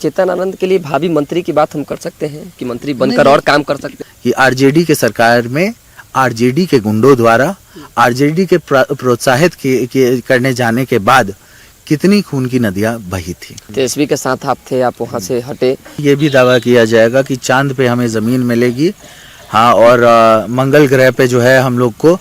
चेतन आनंद के लिए भावी मंत्री की बात हम कर सकते हैं कि मंत्री बनकर और काम कर सकते हैं? कि आरजेडी के सरकार में आरजेडी के गुंडों द्वारा आरजेडी के प्रोत्साहित करने जाने के बाद कितनी खून की नदियां बही थी। तेजस्वी के साथ आप थे, आप वहां से हटे। ये भी दावा किया जाएगा कि चांद पे हमें जमीन मिलेगी, हाँ, और मंगल ग्रह पे जो है हम लोग को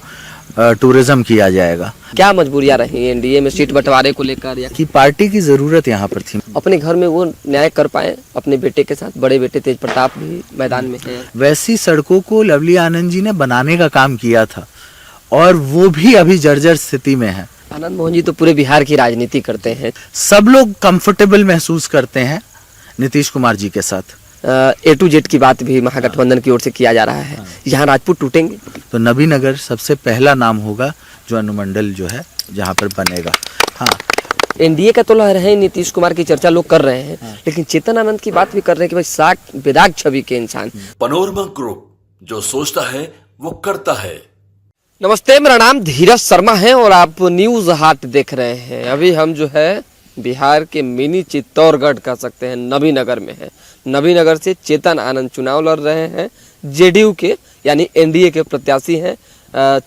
टूरिज्म किया जाएगा। क्या मजबूरियां रही एनडीए में सीट बंटवारे को लेकर, या कि पार्टी की जरूरत यहाँ पर थी। अपने घर में वो न्याय कर पाए अपने बेटे के साथ? बड़े बेटे तेज प्रताप भी मैदान में है। वैसी सड़कों को लवली आनंद जी ने बनाने का काम किया था और वो भी अभी जर्जर स्थिति में है। आनंद मोहन जी तो पूरे बिहार की राजनीति करते हैं। सब लोग कंफर्टेबल महसूस करते हैं नीतीश कुमार जी के साथ। A to Z की बात भी महागठबंधन की ओर से किया जा रहा है। यहाँ राजपूत टूटेंगे तो नबीनगर सबसे पहला नाम होगा जो अनुमंडल जो है जहाँ पर बनेगा। हाँ, एनडीए का तो लहर है, नीतीश कुमार की चर्चा लोग कर रहे हैं, लेकिन चेतन आनंद की बात भी कर रहे हैं कि भाई साख विराग छवि के इंसान। पनोरमा ग्रुप, जो सोचता है वो करता है। नमस्ते, मेरा नाम धीरज शर्मा है और आप न्यूज हाट देख रहे हैं। अभी हम जो है बिहार के मिनी चित्तौड़गढ़ कह सकते हैं, नबीनगर में है। नबीनगर से चेतन आनंद चुनाव लड़ रहे हैं, जेडीयू के यानी एनडीए के प्रत्याशी हैं।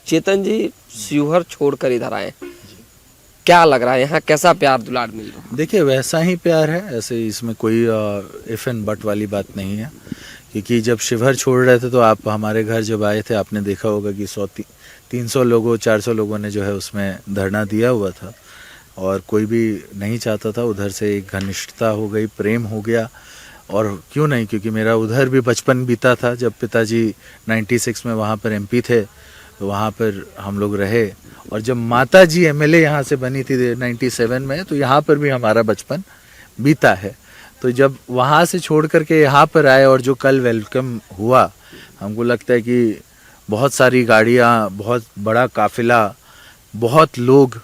चेतन जी शिवहर छोड़कर इधर आए, क्या लग रहा है यहाँ कैसा प्यार दुलार मिल रहा है? देखिए वैसा ही प्यार है, ऐसे इसमें कोई इफ एंड बट वाली बात नहीं है। क्योंकि जब शिवहर छोड़ रहे थे तो आप हमारे घर जब आए थे आपने देखा होगा कि 300 लोगों 400 लोगों ने जो है उसमें धरना दिया हुआ था और कोई भी नहीं चाहता था। उधर से एक घनिष्ठता हो गई, प्रेम हो गया। और क्यों नहीं, क्योंकि मेरा उधर भी बचपन बीता था। जब पिताजी 96 में वहाँ पर एमपी थे तो वहाँ पर हम लोग रहे, और जब माता जी एमएलए यहाँ से बनी थी 97 में तो यहाँ पर भी हमारा बचपन बीता है। तो जब वहाँ से छोड़ करके यहाँ पर आए और जो कल वेलकम हुआ, हमको लगता है कि बहुत सारी गाड़ियाँ, बहुत बड़ा काफिला, बहुत लोग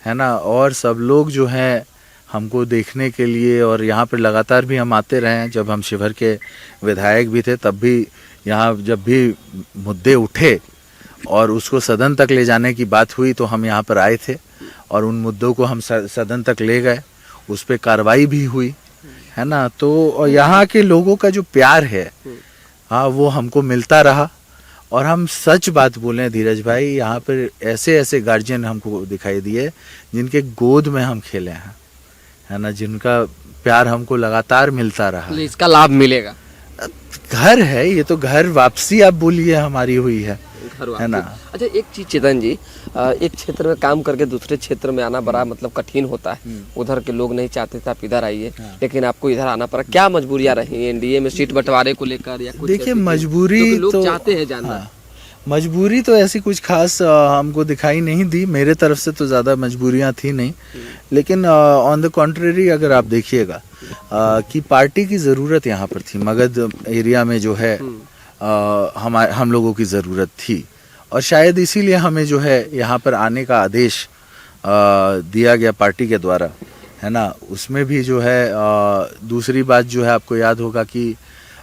है ना, और सब लोग जो हैं हमको देखने के लिए, और यहाँ पर लगातार भी हम आते रहे हैं। जब हम शिवहर के विधायक भी थे तब भी यहाँ जब भी मुद्दे उठे और उसको सदन तक ले जाने की बात हुई तो हम यहाँ पर आए थे और उन मुद्दों को हम सदन तक ले गए, उस पर कार्रवाई भी हुई, है ना। तो यहाँ के लोगों का जो प्यार है, हाँ, वो हमको मिलता रहा। और हम सच बात बोलें धीरज भाई, यहाँ पर ऐसे ऐसे गार्जियन हमको दिखाई दिए जिनके गोद में हम खेले हैं, है ना, जिनका प्यार हमको लगातार मिलता रहा। इसका लाभ मिलेगा। घर है ये, तो घर वापसी आप बोलिए हमारी हुई है ना। अच्छा, एक चीज चेतन जी, एक क्षेत्र में काम करके दूसरे क्षेत्र में आना बड़ा मतलब कठिन होता है। उधर के लोग नहीं चाहते थे आप इधर आइए, लेकिन आपको इधर आना पड़ा। क्या मजबूरियां रही एनडीए में सीट बंटवारे को लेकर, या कुछ? देखिए मजबूरी लोग तो चाहते हैं जानना। हाँ, मजबूरी तो ऐसी कुछ खास हमको दिखाई नहीं दी। मेरे तरफ से तो ज़्यादा मजबूरियां थी नहीं, लेकिन ऑन द कॉन्ट्रेरी अगर आप देखिएगा कि पार्टी की ज़रूरत यहाँ पर थी। मगध एरिया में जो है हम लोगों की ज़रूरत थी, और शायद इसीलिए हमें जो है यहाँ पर आने का आदेश दिया गया पार्टी के द्वारा, है ना। उसमें भी जो है दूसरी बात जो है, आपको याद होगा कि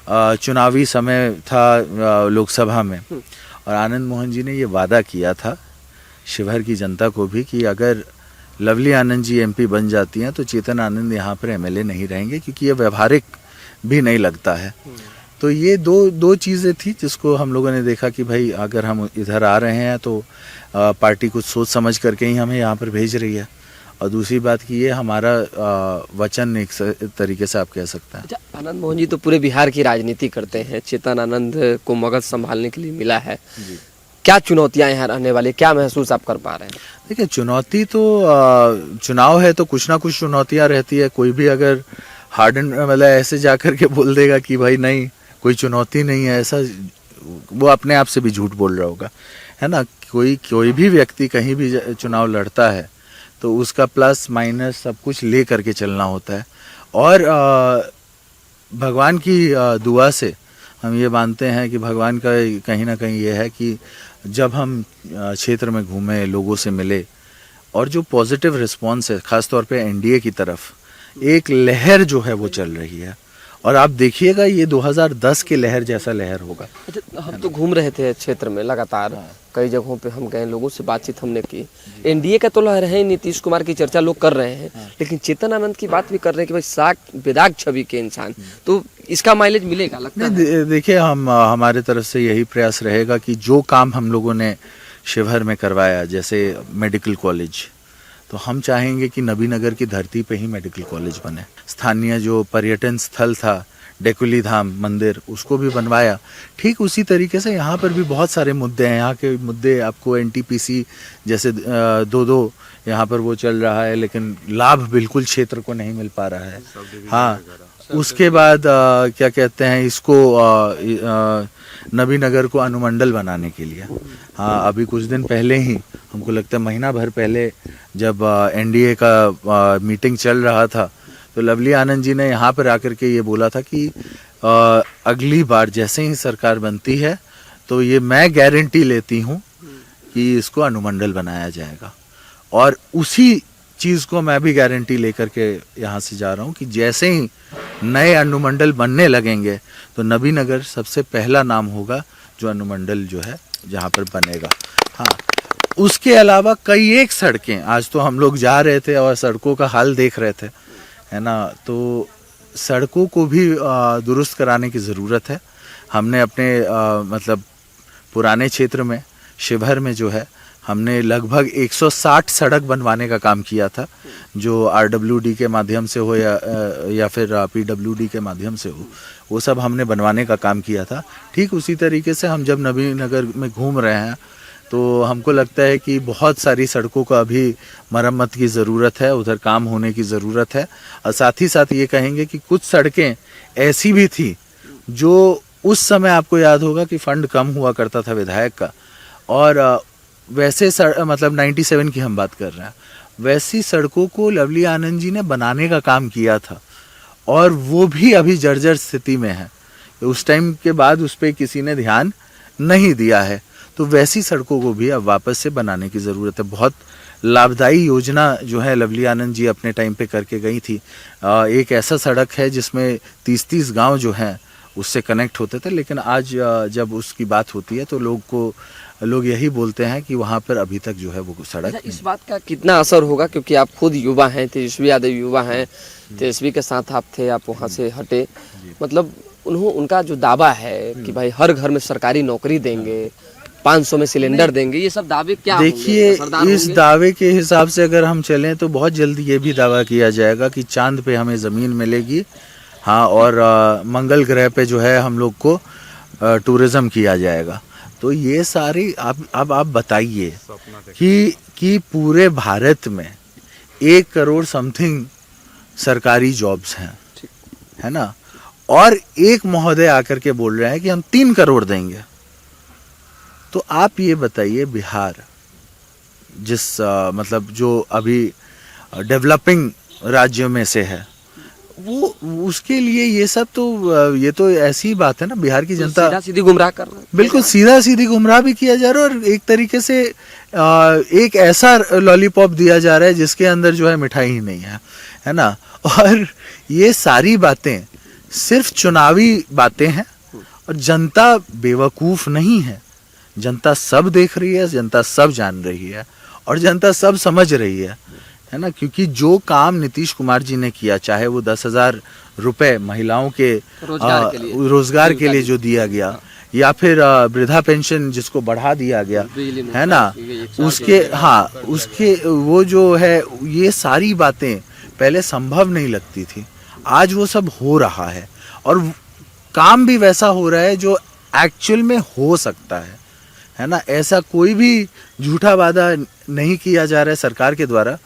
चुनावी समय था लोकसभा में, और आनंद मोहन जी ने ये वादा किया था शिवहर की जनता को भी कि अगर लवली आनंद जी एमपी बन जाती हैं तो चेतन आनंद यहाँ पर एमएलए नहीं रहेंगे, क्योंकि ये व्यवहारिक भी नहीं लगता है। तो ये दो चीज़ें थी जिसको हम लोगों ने देखा कि भाई अगर हम इधर आ रहे हैं तो पार्टी कुछ सोच समझ करके ही हमें यहाँ पर भेज रही है। और दूसरी बात कि ये हमारा वचन एक तरीके से आप कह सकते हैं। अच्छा, आनंद मोहन जी तो पूरे बिहार की राजनीति करते हैं, चेतन आनंद को मगध संभालने के लिए मिला है। क्या चुनौतियां यहाँ रहने वाली, क्या महसूस आप कर पा रहे हैं? देखिए चुनौती तो चुनाव है तो कुछ ना कुछ चुनौतियां रहती है। कोई भी अगर हार्ड एंड मतलब ऐसे जाकर के बोल देगा कि भाई नहीं कोई चुनौती नहीं है, ऐसा वो अपने आप से भी झूठ बोल रहा होगा, है ना। कोई भी व्यक्ति कहीं भी चुनाव लड़ता है तो उसका प्लस माइनस सब कुछ ले करके चलना होता है। और भगवान की दुआ से हम ये मानते हैं कि भगवान का कहीं ना कहीं ये है कि जब हम क्षेत्र में घूमे, लोगों से मिले, और जो पॉजिटिव रिस्पॉन्स है खासतौर पे एनडीए की तरफ, एक लहर जो है वो चल रही है। और आप देखिएगा ये 2010 के लहर जैसा लहर होगा। अच्छा, हम तो घूम रहे थे क्षेत्र में लगातार, कई जगहों पे हम गए, लोगों से बातचीत हमने की। एनडीए का तो लहर है, नीतीश कुमार की चर्चा लोग कर रहे हैं, लेकिन चेतन आनंद की बात भी कर रहे हैं कि भाई साग बेदाग छवि के इंसान, तो इसका माइलेज मिलेगा लगता है? देखिए, हम हमारे तरफ से यही प्रयास रहेगा कि जो काम हम लोगों ने शिवहर में करवाया, जैसे मेडिकल कॉलेज, तो हम चाहेंगे कि नबीनगर की धरती पे ही मेडिकल कॉलेज बने। स्थानीय जो पर्यटन स्थल था डेकुली धाम मंदिर, उसको भी बनवाया। ठीक उसी तरीके से यहाँ पर भी बहुत सारे मुद्दे हैं। यहाँ के मुद्दे आपको एनटीपीसी जैसे दो यहाँ पर वो चल रहा है, लेकिन लाभ बिल्कुल क्षेत्र को नहीं मिल पा रहा है। हाँ, उसके बाद क्या कहते हैं इसको, नबीनगर को अनुमंडल बनाने के लिए, हाँ, अभी कुछ दिन पहले ही, हमको लगता है महीना भर पहले, जब एनडीए का मीटिंग चल रहा था, तो लवली आनंद जी ने यहाँ पर आकर के ये बोला था कि अगली बार जैसे ही सरकार बनती है तो ये मैं गारंटी लेती हूँ कि इसको अनुमंडल बनाया जाएगा। और उसी चीज़ को मैं भी गारंटी लेकर के यहाँ से जा रहा हूँ कि जैसे ही नए अनुमंडल बनने लगेंगे तो नबीनगर सबसे पहला नाम होगा जो अनुमंडल जो है जहाँ पर बनेगा। हाँ, उसके अलावा कई एक सड़कें, आज तो हम लोग जा रहे थे और सड़कों का हाल देख रहे थे, है ना, तो सड़कों को भी दुरुस्त कराने की ज़रूरत है। हमने अपने मतलब पुराने क्षेत्र में, शिवहर में जो है, हमने लगभग 160 सड़क बनवाने का काम किया था, जो आरडब्ल्यूडी के माध्यम से हो या फिर पीडब्ल्यूडी के माध्यम से हो, वो सब हमने बनवाने का काम किया था। ठीक उसी तरीके से हम जब नबीनगर में घूम रहे हैं तो हमको लगता है कि बहुत सारी सड़कों का अभी मरम्मत की ज़रूरत है, उधर काम होने की ज़रूरत है। और साथ ही साथ ये कहेंगे कि कुछ सड़कें ऐसी भी थी जो उस समय आपको याद होगा कि फंड कम हुआ करता था विधायक का, और वैसे मतलब 97 की हम बात कर रहे हैं, वैसी सड़कों को लवली आनंद जी ने बनाने का काम किया था, और वो भी अभी जर्जर स्थिति में है। उस टाइम के बाद उस पर किसी ने ध्यान नहीं दिया है, तो वैसी सड़कों को भी अब वापस से बनाने की ज़रूरत है। बहुत लाभदायी योजना जो है लवली आनंद जी अपने टाइम पे करके गई थी। एक ऐसा सड़क है जिसमें 30-30 गांव जो हैं उससे कनेक्ट होते थे, लेकिन आज जब उसकी बात होती है तो लोग यही बोलते हैं कि वहाँ पर अभी तक जो है वो सड़क। इस बात का कितना असर होगा, क्योंकि आप खुद युवा हैं, तेजस्वी यादव युवा हैं, तेजस्वी के साथ आप थे, आप वहाँ से हटे, मतलब उनका जो दावा है कि भाई हर घर में सरकारी नौकरी देंगे, 500 में सिलेंडर देंगे, ये सब दावे क्या देखिए, इस दावे के हिसाब से अगर हम चलें तो बहुत जल्दी ये भी दावा किया जाएगा कि चांद पे हमें ज़मीन मिलेगी, हाँ, और मंगल ग्रह पे जो है हम लोग को टूरिज्म किया जाएगा। तो ये सारी अब आप बताइए कि पूरे भारत में 1 करोड़ समथिंग सरकारी जॉब्स हैं, है ना, और एक महोदय आकर के बोल रहे हैं कि हम 3 करोड़ देंगे। तो आप ये बताइए, बिहार जिस मतलब जो अभी डेवलपिंग राज्यों में से है, वो उसके लिए ये सब तो ये तो ऐसी बात है ना, बिहार की जनता सीधा सीधी गुमराह कर रहा है। बिल्कुल सीधा सीधी गुमराह भी किया जा रहा है, और एक तरीके से एक ऐसा लॉलीपॉप दिया जा रहा है जिसके अंदर जो है मिठाई ही नहीं है ना। और ये सारी बातें सिर्फ चुनावी बातें हैं, और जनता बेवकूफ़ नहीं है। जनता सब देख रही है, जनता सब जान रही है, और जनता सब समझ रही है ना, क्योंकि जो काम नीतीश कुमार जी ने किया, चाहे वो 10,000 रुपए महिलाओं के रोजगार के लिए जो दिया गया, या फिर वृद्धा पेंशन जिसको बढ़ा दिया गया, है ना, उसके वो जो है, ये सारी बातें पहले संभव नहीं लगती थी, आज वो सब हो रहा है, और काम भी वैसा हो रहा है जो एक्चुअल में हो सकता है ना। ऐसा कोई भी झूठा वादा नहीं किया जा रहा है सरकार के द्वारा,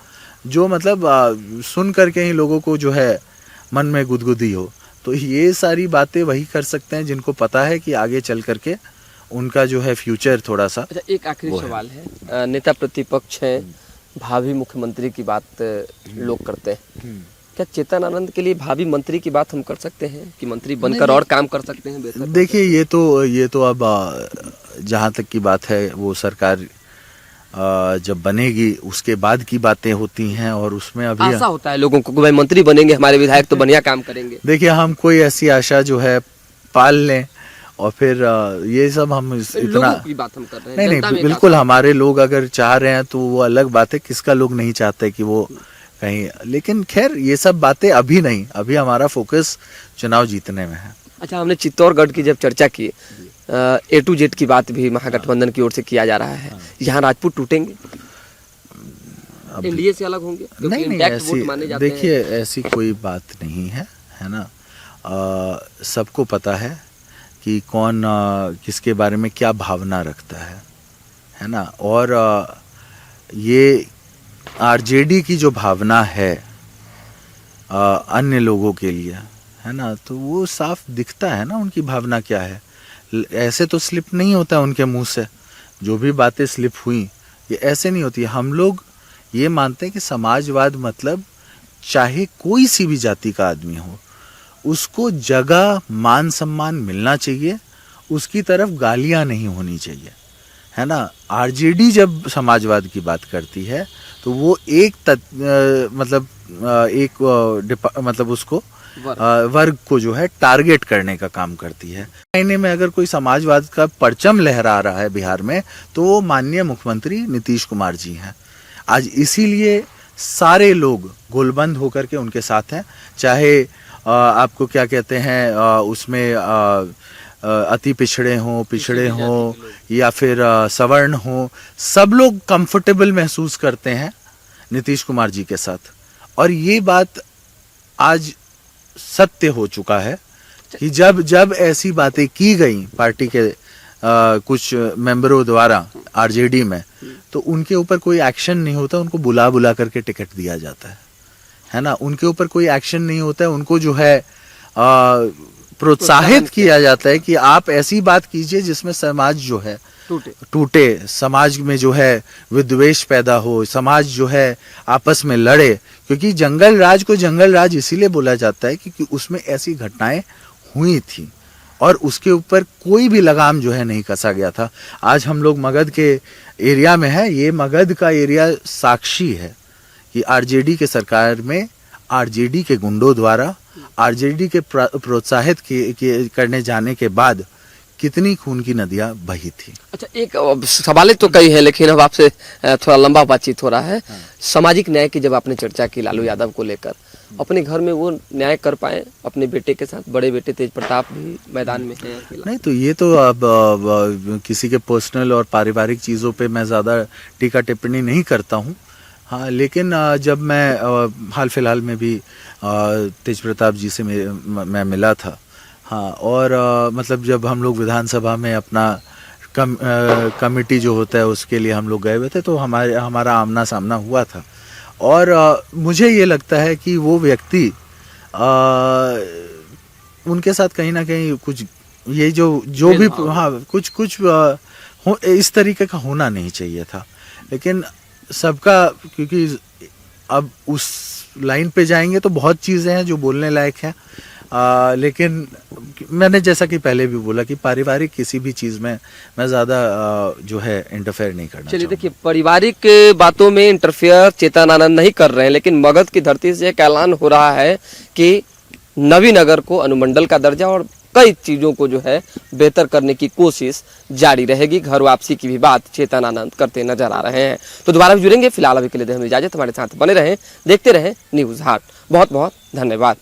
जो मतलब सुन करके ही लोगों को जो है मन में गुदगुदी हो। तो ये सारी बातें वही कर सकते हैं जिनको पता है कि आगे चल करके उनका जो है फ्यूचर थोड़ा सा। अच्छा, एक आखिरी सवाल है, नेता प्रतिपक्ष है, भावी मुख्यमंत्री की बात लोग करते हैं, क्या चेतन आनंद के लिए भावी मंत्री की बात हम कर सकते हैं कि मंत्री बनकर और काम कर सकते हैं बेहतर? देखिए, ये तो अब जहाँ तक की बात है वो सरकार जब बनेगी उसके बाद की बातें होती हैं, और उसमें अभी आशा होता है लोगों को कि भाई मंत्री बनेंगे हमारे विधायक तो बढ़िया काम करेंगे। देखिए, हम कोई ऐसी आशा जो है पाल लें और फिर ये सब हम इतना लोगों की बात हम कर रहे हैं, नहीं जनता नहीं में बिल्कुल हमारे लोग अगर चाह रहे हैं तो वो अलग बात है, किसका लोग नहीं चाहते कि वो कहीं, लेकिन खैर ये सब बातें अभी नहीं, अभी हमारा फोकस चुनाव जीतने में है। अच्छा, हमने चित्तौड़गढ़ की जब चर्चा की, A to Z की बात भी महागठबंधन की ओर से किया जा रहा है, यहाँ राजपूत टूटेंगे, एनडीए से अलग होंगे? क्योंकि नहीं नहीं intact वोट माने ऐसी जाते देखिए हैं। ऐसी कोई बात नहीं है, है ना। सबको पता है कि कौन किसके बारे में क्या भावना रखता है ना। और ये आरजेडी की जो भावना है अन्य लोगों के लिए, है ना, तो वो साफ दिखता है ना उनकी भावना क्या है। ऐसे तो स्लिप नहीं होता है उनके मुंह से, जो भी बातें स्लिप हुई ये ऐसे नहीं होती। हम लोग ये मानते हैं कि समाजवाद मतलब चाहे कोई सी भी जाति का आदमी हो, उसको जगह मान सम्मान मिलना चाहिए, उसकी तरफ गालियां नहीं होनी चाहिए, है ना। आरजेडी जब समाजवाद की बात करती है तो वो मतलब उसको वर्ग को जो है टारगेट करने का काम करती है। महीने में अगर कोई समाजवाद का परचम लहरा रहा है बिहार में तो वो माननीय मुख्यमंत्री नीतीश कुमार जी हैं। आज इसीलिए सारे लोग गोलबंद होकर के उनके साथ हैं, चाहे आपको क्या कहते हैं उसमें अति पिछड़े हों या फिर सवर्ण हों, सब लोग कंफर्टेबल महसूस करते हैं नीतीश कुमार जी के साथ। और ये बात आज सत्य हो चुका है कि जब ऐसी बातें की गई पार्टी के कुछ मेंबरों द्वारा आरजेडी में, तो उनके ऊपर कोई एक्शन नहीं होता, उनको बुला करके टिकट दिया जाता है ना। उनके ऊपर कोई एक्शन नहीं होता है, उनको जो है प्रोत्साहित किया जाता है कि आप ऐसी बात कीजिए जिसमें समाज जो है टूटे, समाज में जो है विद्वेष पैदा हो, समाज जो है आपस में लड़े। क्योंकि जंगल राज को जंगल राज इसीलिए बोला जाता है क्योंकि उसमें ऐसी घटनाएं हुई थी और उसके ऊपर कोई भी लगाम जो है नहीं कसा गया था। आज हम लोग मगध के एरिया में है, ये मगध का एरिया साक्षी है कि आरजेडी के सरकार में आरजेडी के गुंडों द्वारा आरजेडी के प्रोत्साहित करने जाने के बाद कितनी खून की नदियां बही थी। अच्छा, एक सवाल तो कई है लेकिन अब आपसे थोड़ा लंबा बातचीत हो रहा है। सामाजिक न्याय की जब आपने चर्चा की लालू यादव को लेकर, अपने घर में वो न्याय कर पाए अपने बेटे के साथ? बड़े बेटे तेज प्रताप भी मैदान में हैं। नहीं तो ये तो अब किसी के पर्सनल और पारिवारिक चीज़ों पे मैं ज़्यादा टीका टिप्पणी नहीं करता हूँ। हाँ, लेकिन जब मैं हाल फिलहाल में भी तेज प्रताप जी से मैं मिला था, हाँ, और मतलब जब हम लोग विधानसभा में अपना कमेटी जो होता है उसके लिए हम लोग गए हुए थे तो हमारा आमना सामना हुआ था। और मुझे ये लगता है कि वो व्यक्ति उनके साथ कहीं ना कहीं कुछ ये जो भी हाँ कुछ इस तरीके का होना नहीं चाहिए था। लेकिन सबका, क्योंकि अब उस लाइन पे जाएंगे तो बहुत चीज़ें हैं जो बोलने लायक हैं, लेकिन मैंने जैसा कि पहले भी बोला कि पारिवारिक किसी भी चीज़ में मैं ज़्यादा जो है इंटरफेयर नहीं करना। चलिए देखिए, पारिवारिक बातों में इंटरफेयर चेतन आनंद नहीं कर रहे हैं, लेकिन मगध की धरती से एक ऐलान हो रहा है कि नवीनगर को अनुमंडल का दर्जा और कई चीज़ों को जो है बेहतर करने की कोशिश जारी रहेगी। घर वापसी की भी बात चेतन आनंद करते नजर आ रहे हैं। तो दोबारा भी जुड़ेंगे, फिलहाल अभी के लिए हमें इजाजत, हमारे साथ बने रहें, देखते रहें न्यूज़ हाट। बहुत बहुत धन्यवाद।